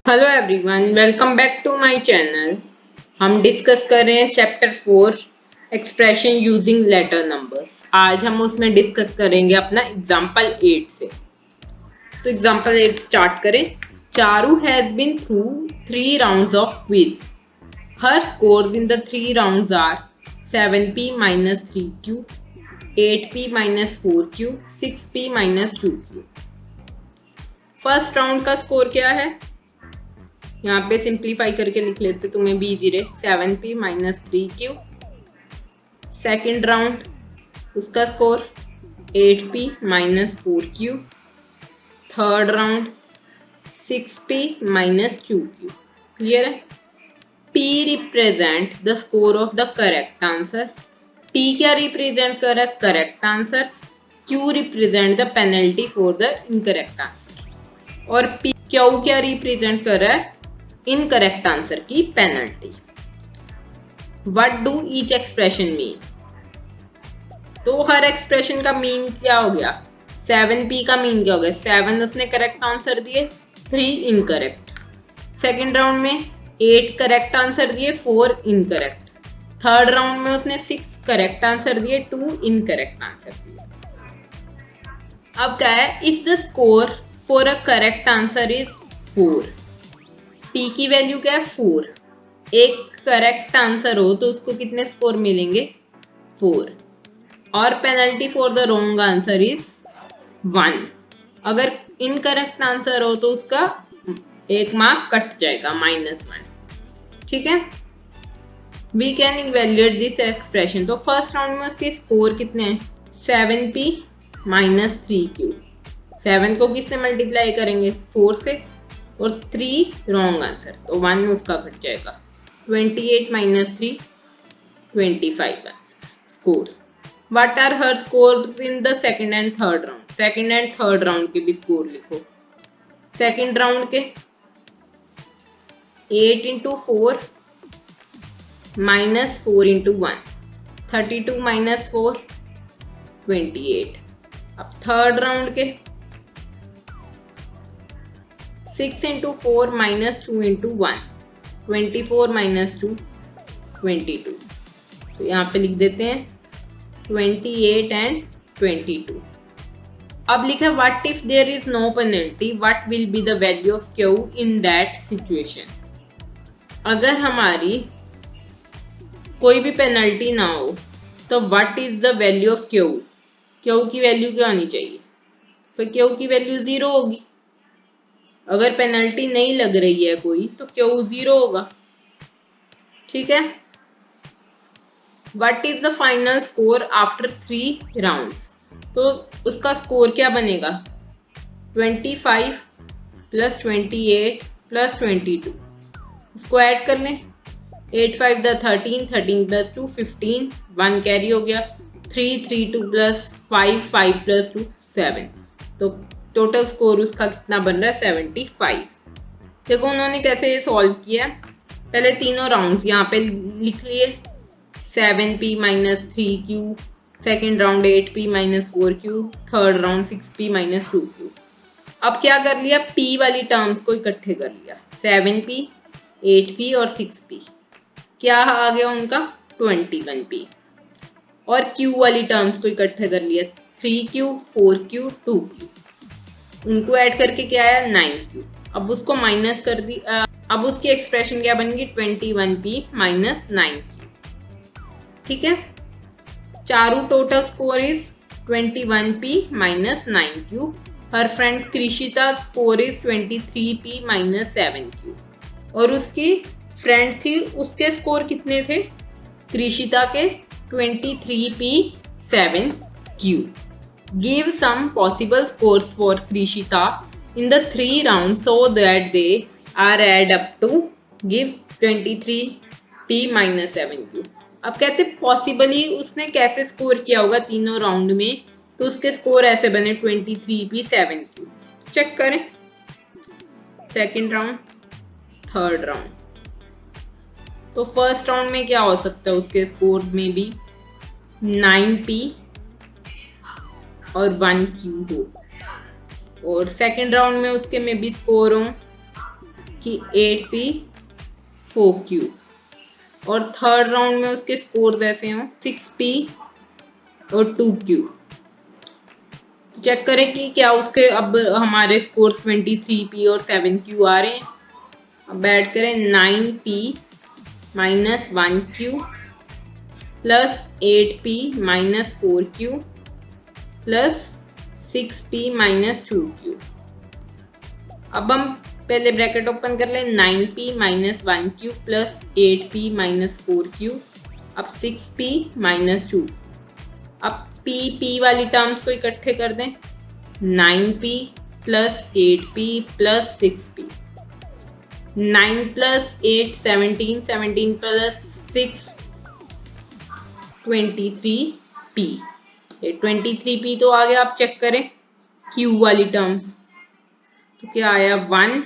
Hello everyone, welcome back to my channel. हम discuss कर रहे हैं chapter 4 expression using letter numbers. आज हम उसमें डिस्कस करेंगे अपना एग्जांपल 8 से। तो एग्जांपल 8 स्टार्ट करें। Charu has been through 3 rounds of quiz. Her scores in the 3 rounds are 7p minus 3q, 8p minus 4q, 6p minus 2q। First round का score क्या है? यहाँ पे सिंप्लीफाई करके लिख लेते, तुम्हें भी इजी रहे। 7p minus 3q। Second round उसका score 8p minus 4q। Third round 6p minus 2q। Clear है? p represent the score of the correct answer. p क्या रिप्रेजेंट कर रहा है? Correct answer. q represent the penalty for the incorrect answer. और p q क्या represent कर रहा है? इनकरेक्ट आंसर की penalty. What do each expression mean? तो हर एक्सप्रेशन का मीन क्या हो गया? 7p का मीन क्या हो गया? 7 उसने करेक्ट आंसर दिए, 3 इनकरेक्ट। सेकेंड राउंड में 8 करेक्ट आंसर दिए, 4 इनकरेक्ट। थर्ड राउंड में उसने 6 करेक्ट आंसर दिए, 2 इनकरेक्ट आंसर दिए। अब क्या है? If the score for a correct answer is 4, p की वैल्यू क्या है? 4। एक करेक्ट आंसर हो तो उसको कितने स्कोर मिलेंगे? 4। और penalty for the wrong answer is 1। अगर इनकरेक्ट आंसर हो तो उसका एक मार्क कट जाएगा, -1। ठीक है? We can evaluate this expression. तो फर्स्ट राउंड में उसके स्कोर कितने हैं? 7p minus 3q। 7 को किससे मल्टीप्लाई करेंगे? 4 से। और 3 रॉन्ग आंसर, तो 1 उसका कट जाएगा। 28 minus 3, 25 answer scores. What are her scores in the second and third round? Second and third round के भी स्कोर लिखो। सेकंड राउंड के 8 into 4 minus 4 into 1, 32 minus 4, 28। अब थर्ड राउंड के 6 into 4 minus 2 into 1, 24 minus 2, 22। तो यहाँ पे लिख देते हैं 28 and 22। अब लिखा what if there is no penalty, what will be the value of Q in that situation. अगर हमारी कोई भी पेनल्टी ना हो तो what is the value of Q? Q की वैल्यू क्या होनी चाहिए? फिर क्यू की वैल्यू 0 होगी। अगर पेनल्टी नहीं लग रही है कोई तो क्यू 0 होगा। ठीक है? What is the final score after 3 rounds? तो उसका स्कोर क्या बनेगा? 25 प्लस 28 प्लस 22। इसको ऐड कर लें। 8 5 द 13, 13 प्लस 2 15, 1 कैरी हो गया। 3 3 2 प्लस 5, 5 प्लस 2 7। तो टोटल स्कोर उसका कितना बन रहा है? 75। देखो उन्होंने कैसे सॉल्व किया। पहले तीनों राउंड्स यहाँ पे लिख लिए। 7p minus 3q, second round 8p minus 4q, third round 6p minus 2q। अब क्या कर लिया? p वाली टर्म्स को इकट्ठे कर लिया। 7p, 8p और 6p क्या आ गया उनका? 21p। और q वाली टर्म्स को इकट्ठे कर लिया। 3q, 4q, 2q। उनको ऐड करके क्या आया? 9q। अब उसको माइनस कर दी। अब उसकी एक्सप्रेशन क्या बनेगी? 21p minus 9q। ठीक है? Charu total score is 21p minus 9q। Her friend Krishita score is 23p minus 7q। और उसकी फ्रेंड थी, उसके स्कोर कितने थे? कृषिता के 23p 7q। Give some possible scores for Krishita in the 3 round so that they are add up to give 23p minus 7q। अब कहते possibly उसने कैसे स्कोर किया होगा तीनों राउंड में, तो उसके स्कोर ऐसे बने 23p 7q। चेक करें। Second round, third round. तो फर्स्ट राउंड में क्या हो सकता है? उसके स्कोर में भी 9p और 1q हो। और सेकेंड राउंड में उसके में भी स्कोर हो कि 8p 4q, और थर्ड राउंड में उसके स्कोर्स ऐसे हों 6p और 2q। चेक करें कि क्या उसके अब हमारे स्कोर्स 23p और 7q आ रहे हैं। अब ऐड करें 9p minus 1q plus 8p minus 4q plus 6p minus 2q। अब हम पहले ब्रैकेट ओपन कर लें, 9p minus 1q plus 8p minus 4q, अब 6p माइनस 2। अब p वाली टर्म्स को इकट्ठे कर दें, 9p plus 8p plus 6p। 9 plus 8 17, 17 plus 6 23p। ये 23p तो आ गया। आप चेक करें q वाली टर्म्स, तो क्या आया 1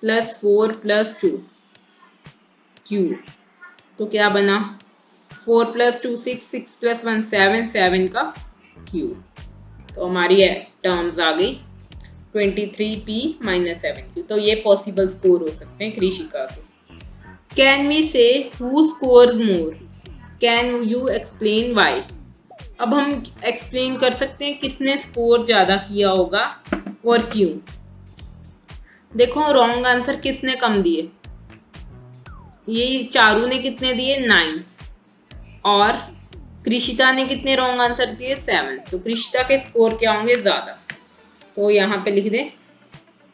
प्लस 4 प्लस 2 q, तो क्या बना 4 प्लस 2 6, 6 प्लस 1 7, 7 का q। तो हमारी टर्म्स आ गई 23p माइनस 7q। तो ये पॉसिबल स्कोर हो सकते हैं कृषिका के। कैन वी से who scores more, can you explain why. अब हम एक्सप्लेन कर सकते हैं किसने स्कोर ज्यादा किया होगा और क्यों। देखो रॉन्ग आंसर किसने कम दिए, ये चारू ने कितने दिए 9, और कृषिता ने कितने रॉन्ग आंसर दिए 7। तो कृषिता के स्कोर क्या होंगे ज्यादा, तो यहाँ पे लिख दें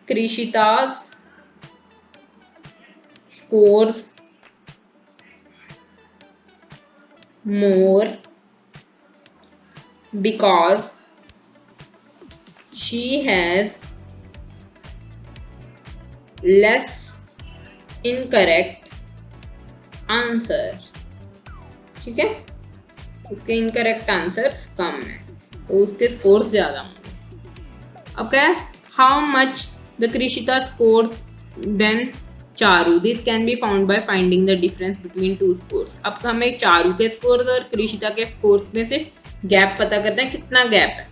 Krishita's scores more because she has less incorrect answer। ठीक है, उसके इनकरेक्ट आंसर्स कम है तो उसके स्कोर्स ज्यादा होंगे। अब क्या है, how much the Krishita scores then Charu, this can be found by finding the difference between two scores. अब हमें चारू के स्कोर्स और कृषिता के स्कोर्स में से गैप पता करना है, कितना गैप है।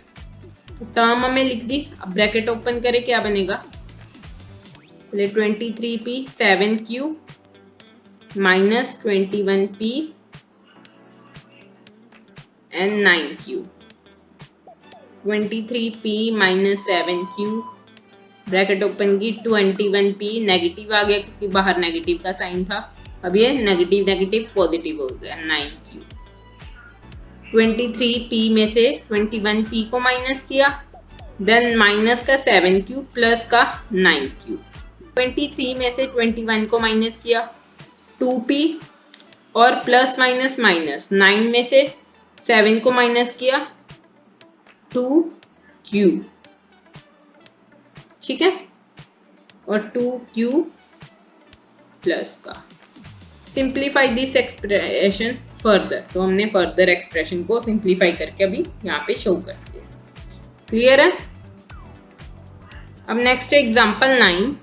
तो टर्म हमें लिख दी। अब ब्रैकेट ओपन करें, क्या बनेगा 23p 7q minus 21p and 9q। 23p minus 7q bracket open की, 21p नेगेटिव आ गया क्योंकि बाहर नेगेटिव का साइन था, अब ये नेगेटिव नेगेटिव पॉजिटिव हो गया 9q। 23p में से 21p को माइनस किया, देन माइनस का 7q प्लस का 9q। 23 में से 21 को माइनस किया 2p, और प्लस माइनस माइनस 9 में से 7 को माइनस किया 2q। ठीक है, और 2q प्लस का। सिंप्लीफाई दिस एक्सप्रेशन फर्दर, तो हमने फर्दर एक्सप्रेशन को सिंप्लीफाई करके अभी यहाँ पे शो कर दिया। क्लियर है। अब नेक्स्ट है example 9।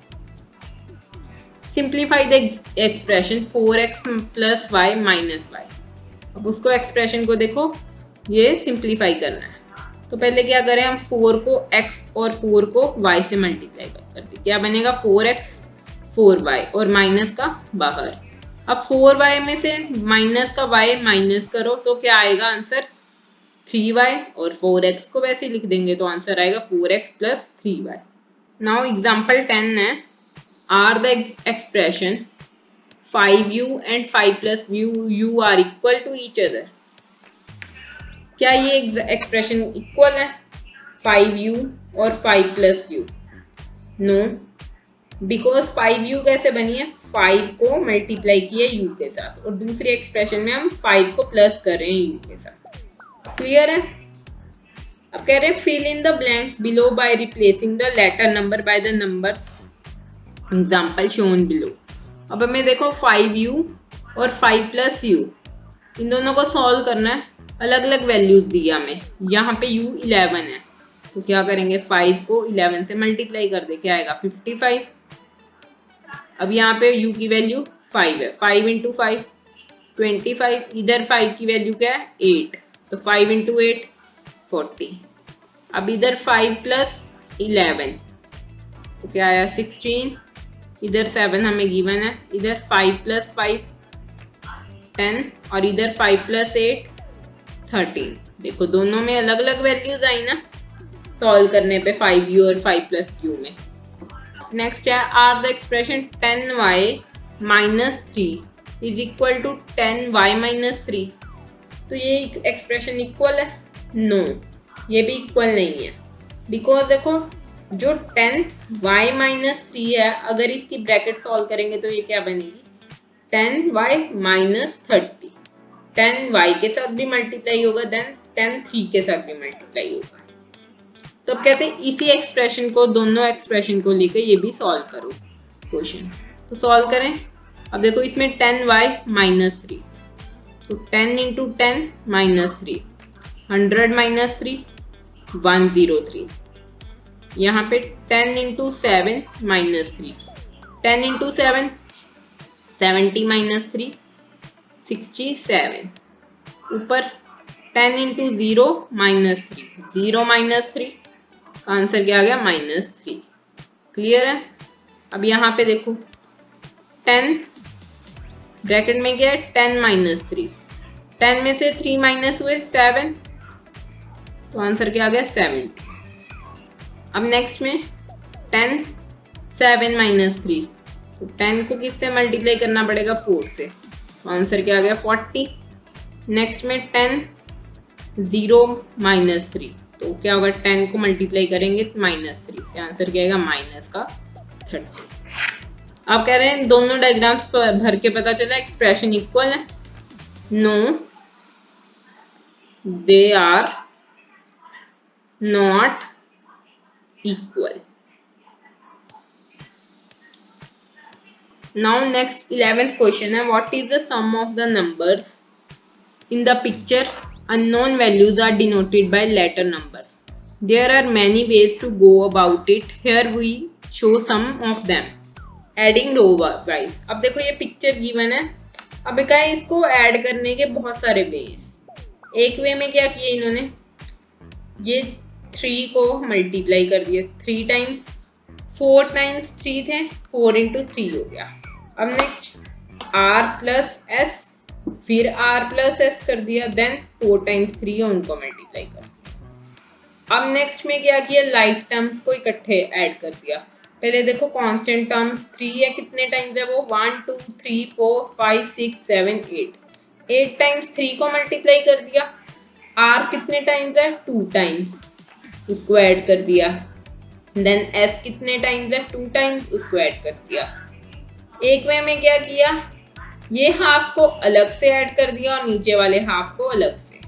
Simplify the expression 4x plus Y minus Y. अब उसको एक्सप्रेशन को देखो, ये सिंप्लीफाई करना है। तो पहले क्या करें, हम 4 को x और 4 को y से मल्टीप्लाई कर दें, क्या बनेगा 4x 4y और माइनस का बाहर। अब 4y में से माइनस का y माइनस करो तो क्या आएगा आंसर 3y, और 4x को वैसे लिख देंगे तो आंसर आएगा 4x plus 3y। Now example 10 है, are the expression 5u and 5 plus u are equal to each other. क्या ये एक्सप्रेशन इक्वल है 5u और 5 plus u? No, because 5u कैसे बनी है, 5 को मल्टीप्लाई किया u के साथ, और दूसरी एक्सप्रेशन में हम 5 को प्लस कर रहे हैं u के साथ। क्लियर है। अब कह रहे हैं fill in the blanks below by replacing the letter number by the numbers example shown below. अब हमें देखो 5u और 5 प्लस u, इन दोनों को सॉल्व करना है। अलग अलग वैल्यूज दी हमें, यहाँ पे u 11 है तो क्या करेंगे 5 को 11 से मल्टीप्लाई कर दे, क्या आएगा 55। अब यहाँ पे u की वैल्यू 5 है, 5 इंटू 5 25, इधर 5 की वैल्यू क्या है 8, तो 5 इंटू 8 40। अब इधर 5 प्लस 11 तो क्या आया 16, इधर 7 हमें गिवन है, इधर 5 + 5 10 और इधर 5 + 8 13। देखो दोनों में अलग अलग वैल्यूज आई ना सॉल्व करने पे 5u और 5 + q में। नेक्स्ट है are the expression 10y - 3 is equal to 10y - 3। तो ये एक्सप्रेशन इक्वल है? नो, ये भी इक्वल नहीं है, बिकॉज देखो जो 10y - 3 है, अगर इसकी ब्रैकेट सॉल्व करेंगे तो ये क्या बनेगी 10y - 30। 10y के साथ भी मल्टीप्लाई होगा, देन 10 3 के साथ भी मल्टीप्लाई होगा। तो अब कहते हैं इसी एक्सप्रेशन को, दोनों एक्सप्रेशन को लेकर ये भी सॉल्व करो क्वेश्चन। तो सॉल्व करें। अब देखो इसमें 10y - 3, तो 10 × 10 - 3 100 - 3 103। यहाँ पे 10 × 7 - 3 10 × 7 70 - 3 67। ऊपर 10 × 0 - 3 0 - 3 आंसर क्या आ गया -3। क्लियर है? अब यहाँ पे देखो 10 ब्रैकेट में क्या है 10 - 3, 10 में से 3 माइनस हुए 7, तो आंसर क्या आ गया 70। अब नेक्स्ट में 10 7 - 3, तो 10 को किससे मल्टीप्लाई करना पड़ेगा 4 से, तो आंसर क्या आ गया 40। नेक्स्ट में 10 0 - 3, तो क्या होगा 10 को मल्टीप्लाई करेंगे -3 से, आंसर क्या आएगा -30। अब कह रहे हैं दोनों डायग्राम्स पर भर के पता चला एक्सप्रेशन इक्वल है। No, they are not equal. Now next 11th question है what is the sum of the numbers in the picture unknown values are denoted by letter numbers. There are many ways to go about it. Here we show some of them. Adding row wise. अब देखो ये picture given है, अब क्या है इसको add करने के बहुत सारे वे हैं। एक वे में क्या किया इन्होंने, ये 3 को मल्टीप्लाई कर दिया, 3 टाइम्स 4 टाइम्स 3 थे, 4 × 3 हो गया। अब नेक्स्ट r + s, फिर r + s कर दिया, देन 4 टाइम्स 3 है उनको मल्टीप्लाई कर दिया। अब नेक्स्ट में क्या किया लाइक टर्म्स को इकट्ठे ऐड कर दिया। पहले देखो कांस्टेंट टर्म्स 3 है, कितने टाइम्स है वो 1 2 3 4 5 6 7 8, 8 टाइम्स 3 को मल्टीप्लाई कर दिया। r कितने टाइम्स है 2 टाइम्स, उसको ऐड कर दिया। देन s कितने टाइम्स है 2 टाइम्स, उसको ऐड कर दिया। एक वे में क्या किया, ये हाफ को अलग से ऐड कर दिया और नीचे वाले हाफ को अलग से,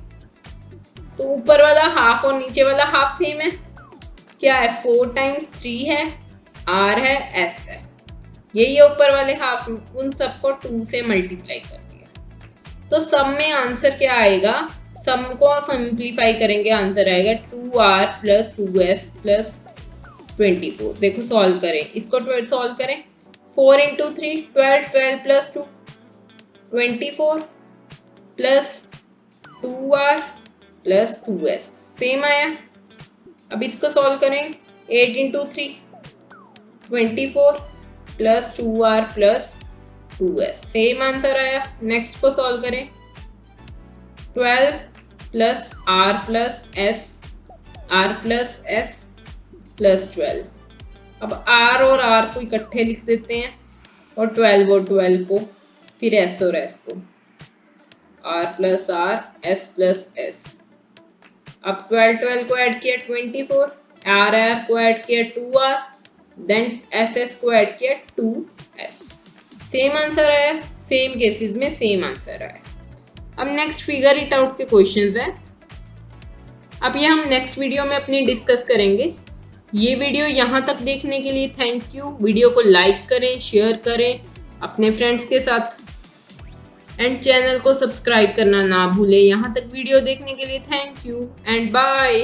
तो ऊपर वाला हाफ और नीचे वाला हाफ सेम है, क्या है 4 टाइम्स 3 है, r है, s है, यही ऊपर वाले हाफ, उन सबको 2 से मल्टीप्लाई कर दिया। तो सम में आंसर क्या आएगा, सम को सिंप्लीफाई करेंगे आंसर आएगा 2r + 2s + 24। देखो सॉल्व करें, इसको 12 सॉल्व करें, 4 × 3 12, 12 + 2 24 प्लस 2r + 2s सेम आया। अब इसको सॉल्व करें, 8 × 3 24 plus 2r + 2s same answer आया। नेक्स्ट को सॉल्व करें, 12 + r + s + 12। अब r और r को इकट्ठे लिख देते हैं और 12 और 12 को, फिर s और s को, r + r s + s। अब 12 12 को ऐड किया 24, r को ऐड किया 2r, देन s को ऐड किया 2s। सेम आंसर आया, सेम केसेस में सेम आंसर आया। अब नेक्स्ट फिगर इट आउट के क्वेश्चंस है। अब ये हम नेक्स्ट वीडियो में अपनी डिस्कस करेंगे। ये वीडियो यहाँ तक देखने के लिए थैंक यू। वीडियो को लाइक करें, शेयर करें अपने फ्रेंड्स के साथ एंड चैनल को सब्सक्राइब करना ना भूलें। यहाँ तक वीडियो देखने के लिए थैंक यू एंड बाय।